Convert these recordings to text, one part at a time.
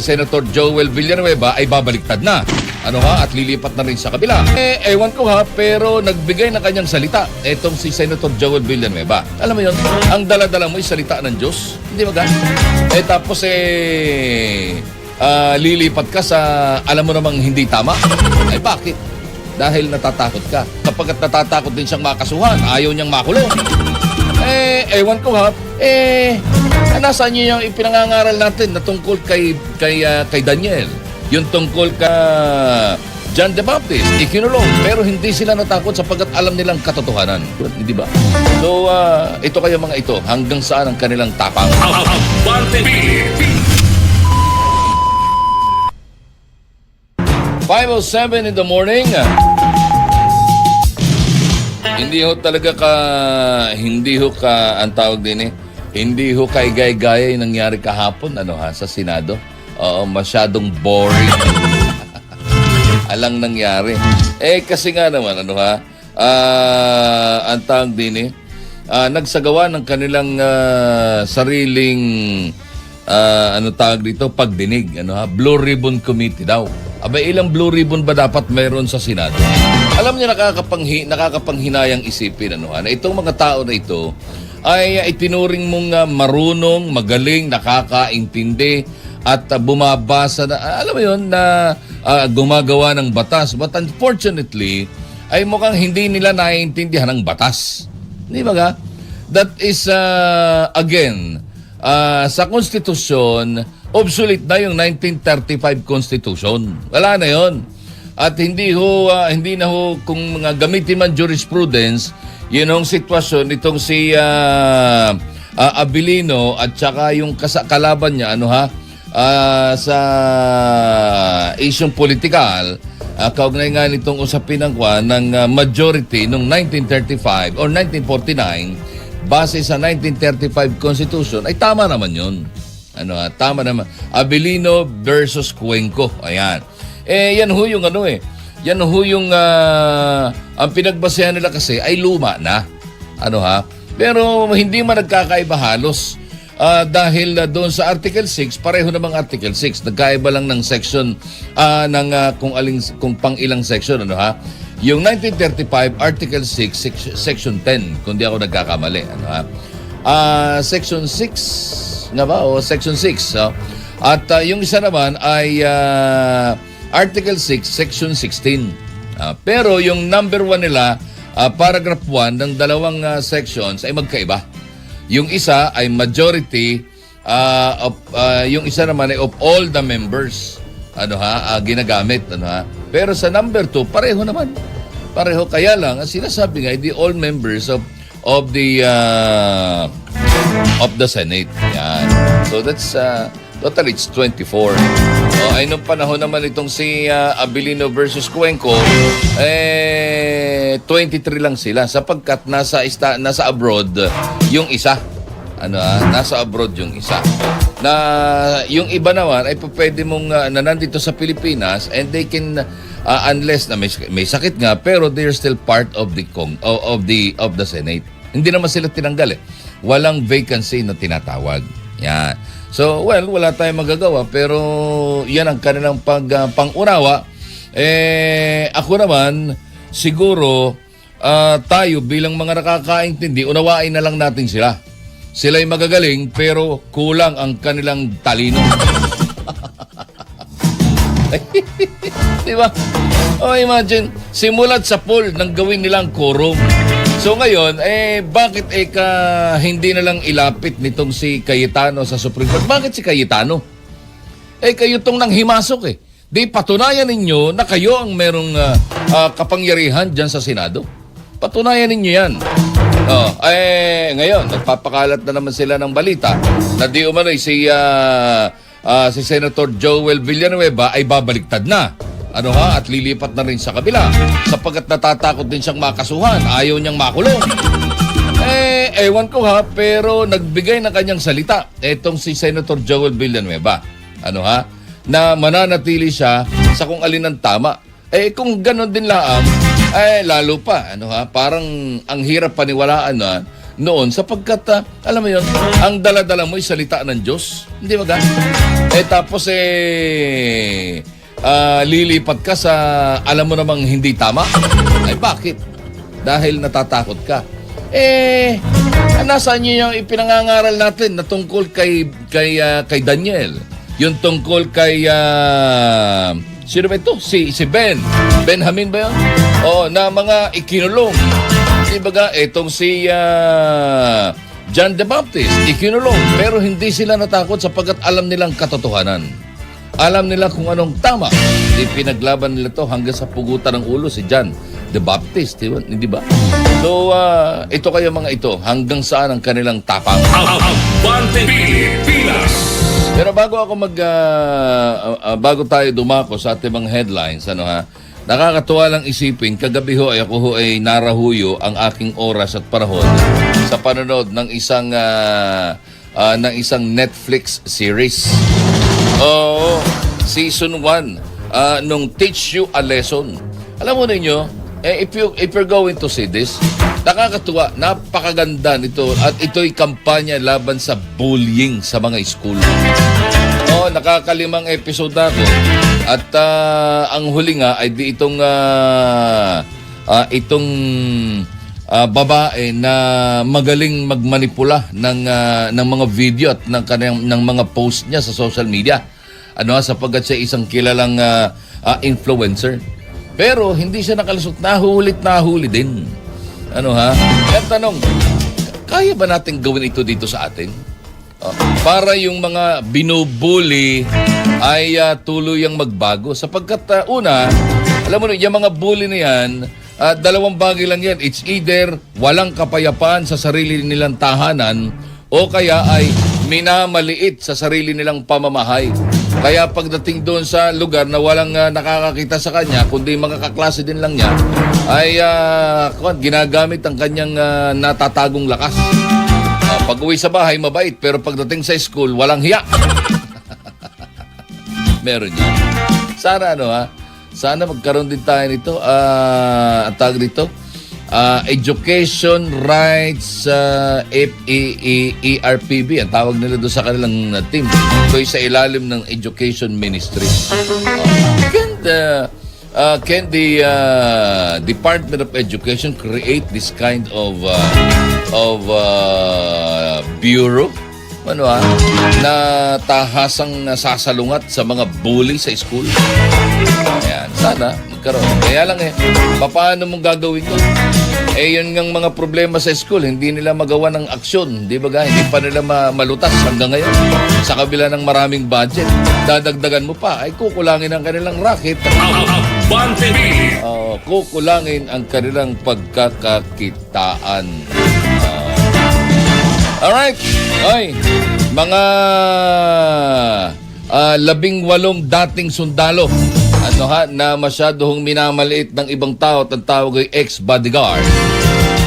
Senator Joel Villanueva ay babaliktad na. Ano ha? At lilipat na rin sa kabila. Ewan ko ha, pero nagbigay ng kanyang salita etong si Senator Joel Villanueva. Alam mo yun, ang dala-dala mo ay salita ng Diyos. Hindi ba gan? Tapos lilipat ka sa alam mo namang hindi tama. Ay bakit? Dahil natatakot ka. Kapag natatakot din siyang makasuhan, ayaw niyang makulong. Ewan ko ha, nasaan niyo yung ipinangangaral natin na tungkol kay Daniel? Yung tungkol ka John the Baptist, ikinulong. Pero hindi sila natakot sapagkat alam nilang katotohanan. Hindi ba? So, ito kayo mga ito, hanggang saan ang kanilang tapang? 5:07 in the morning. Hindi ho ang tawag din hindi ho kay gaya yung nangyari kahapon sa Senado. Oo, masyadong boring. Alang nangyari. Kasi nga naman ang tawag din nagsagawa ng kanilang sariling tawag dito pagdinig, Blue Ribbon Committee daw. Abay, ilang Blue Ribbon ba dapat mayroon sa Senado? Alam niyo, nakakapanghinayang isipin na itong mga tao na ito ay itinuring mong marunong, magaling, nakakaintindi at bumabasa na, alam mo yun, na gumagawa ng batas. But unfortunately, ay mukhang hindi nila naiintindihan ang batas. Di ba ga? That is, again, sa konstitusyon, obsolete na yung 1935 Constitution. Wala na yon. At hindi na ho kung gamitin man jurisprudence, yun ang sitwasyon itong si Abilino at saka yung kalaban niya sa isyong politikal, kaugnay nga nitong usapin ng majority noong 1935 or 1949 base sa 1935 Constitution, ay tama naman yun. Tama naman. Abilino versus Cuenco. Ayan. Yan ho yung yan ho yung ang pinagbasehan nila kasi ay luma na. Pero hindi man nagkakaiba halos. Dahil doon sa Article 6, pareho namang Article 6. Nagkaiba lang ng section kung pang ilang section, Yung 1935 Article 6 Section 10, kung di ako nagkakamali, Section 6 nga ba o Section 6. At yung isa naman ay Article 6 Section 16. Pero yung number 1 nila, paragraph 1 ng dalawang sections ay magkaiba. Yung isa ay majority yung isa naman ay of all the members ginagamit Pero sa number 2 pareho naman. Pareho, kaya lang ang sinasabi nga di all members of the Senate. Yan. So that's total it's 24. Ay nung panahon naman itong si Abilino versus Cuenco, 23 lang sila sapagkat nasa abroad yung isa. Nasa abroad yung isa. Na yung iba naman ay pwede mong nandito sa Pilipinas and they can unless na may sakit nga pero they're still part of the Senate. Hindi naman sila tinanggal Walang vacancy na tinatawag. Yan. So, wala tayong magagawa pero yan ang kanilang pang-unawa. Ako naman, siguro, tayo bilang mga nakakaintindi, unawain na lang natin sila. Sila'y magagaling pero kulang ang kanilang talino. Diba? Imagine, simulat sa poll nang gawin nilang quorum. So ngayon, bakit hindi na lang ilapit nitong si Cayetano sa Supreme Court? Bakit si Cayetano? Kayo tong nang himasok Di patunayan ninyo na kayo ang merong kapangyarihan dyan sa Senado. Patunayan ninyo yan. Ngayon, nagpapakalat na naman sila ng balita na di umano'y si Senator Joel Villanueva ay babaliktad na. At lilipat na rin sa kabila sapagkat natatakot din siyang makasuhan, ayaw niyang makulong. Ewan ko ha, pero nagbigay ng kanyang salita etong si Senator Joel Villanueva. Na mananatili siya sa kung alin ang tama. Kung gano'n din lang, lalo pa, parang ang hirap paniwalaan noon sapagkat, alam mo yun, ang dala-dala mo ay salita ng Diyos. Hindi ba Tapos lilipat ka sa alam mo namang hindi tama. Ay bakit? Dahil natatakot ka. Nasaan niyo yung ipinangangaral natin na tungkol kay Daniel? Yung tungkol kay sino ba ito? Si Benjamin ba yun? Na mga ikinulong. Diba itong si John the Baptist, ikinulong. Pero hindi sila natakot sapagkat alam nilang katotohanan. Alam nila kung anong tama. Pinaglaban nila to hanggang sa pugutan ng ulo si John the Baptist. Hindi ba? So, ito kayo mga ito. Hanggang saan ang kanilang tapang? Abante Pilipinas. Pero bago tayo dumako sa ating mga headlines, nakakatuwa lang isipin, kagabi ako ay narahuyo ang aking oras at panahon sa panonood ng isang Netflix series. Season 1 nung Teach You a Lesson. Alam mo ninyo, if you're going to see this, nakakatuwa, napakaganda nito at ito'y kampanya laban sa bullying sa mga school. Nakakalimang episode na ako at ang huli nga ay di itong babae na magaling magmanipula ng mga video at ng mga post niya sa social media. Sapagkat siya isang kilalang influencer. Pero hindi siya nakalusot, nahuli din. Kaya tanong, kaya ba natin gawin ito dito sa atin? Para yung mga binubuli ay tuluyang magbago. Sapagkat alam mo na, yung mga bully na yan, dalawang bagay lang yan. It's either walang kapayapaan sa sarili nilang tahanan o kaya ay minamaliit sa sarili nilang pamamahay. Kaya pagdating doon sa lugar na walang nakakakita sa kanya, kundi mga kaklase din lang niya, ay ginagamit ang kanyang natatagong lakas. Pag-uwi sa bahay, mabait, pero pagdating sa school, walang hiya. Meron yan. Sana sana magkaroon din tayo nito. Ang tawag dito, Education Rights ERPB, ang tawag nila doon sa kanilang team. Ito'y sa ilalim ng Education Ministry. Can the Department of Education create this kind of bureau na tahasang sasalungat sa mga bully sa school? Ayan, sana magkaroon. Kaya lang paano mong gagawin ito? Yun ngang mga problema sa school, hindi nila magawa ng aksyon, di ba? Hindi pa nila malutas hanggang ngayon. Sa kabila ng maraming budget, dadagdagan mo pa, ay kukulangin ang kanilang racket. Kukulangin ang kanilang pagkakakitaan. Alright. Ay, mga 18 dating sundalo na masyadong minamaliit ng ibang tao at ang tawag ay ex-bodyguard.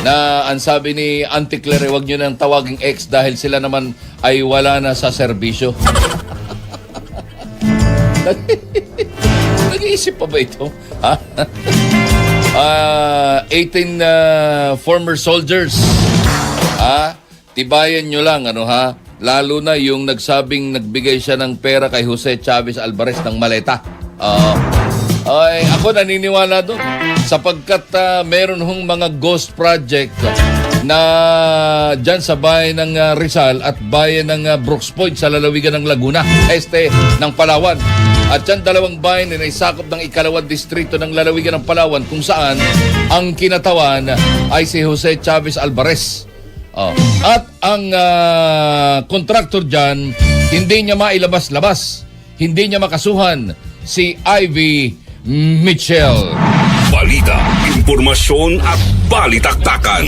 Na ang sabi ni Auntie Claire, huwag nyo nang tawaging ex dahil sila naman ay wala na sa serbisyo. Nag-iisip pa ba ito? 18 former soldiers. Tibayan nyo lang, lalo na yung nagbigay siya ng pera kay Jose Chavez Alvarez ng maleta. Ako naniniwala doon sapagkat meron hong mga ghost project na dyan sa bayan ng Rizal at bayan ng Brooks Point sa lalawigan ng Laguna, ng Palawan. At dyan dalawang bayan na isakop ng ikalawang distrito ng lalawigan ng Palawan kung saan ang kinatawan ay si Jose Chavez Alvarez. At ang contractor dyan, hindi niya mailabas-labas, hindi niya makasuhan si Ivy Mitchell. Balita, impormasyon at balitaktakan.